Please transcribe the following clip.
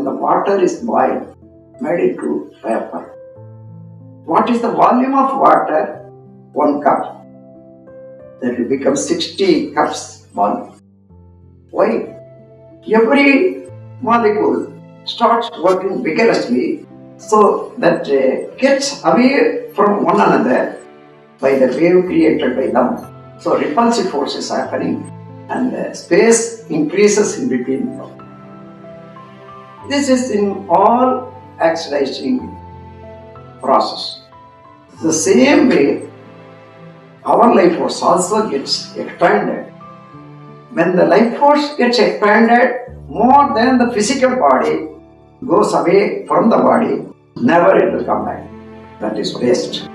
the water is boiled, made into vapor. What is the volume of water? 1 cup. That will become 60 cups volume. Why? Every molecule starts working vigorously so that gets away from one another by the wave created by them. So repulsive force is happening and space increases in between them. This is in all exercising process. The same way, our life force also gets expanded. When the life force gets expanded, more than the physical body goes away from the body, never it will come back. That is waste.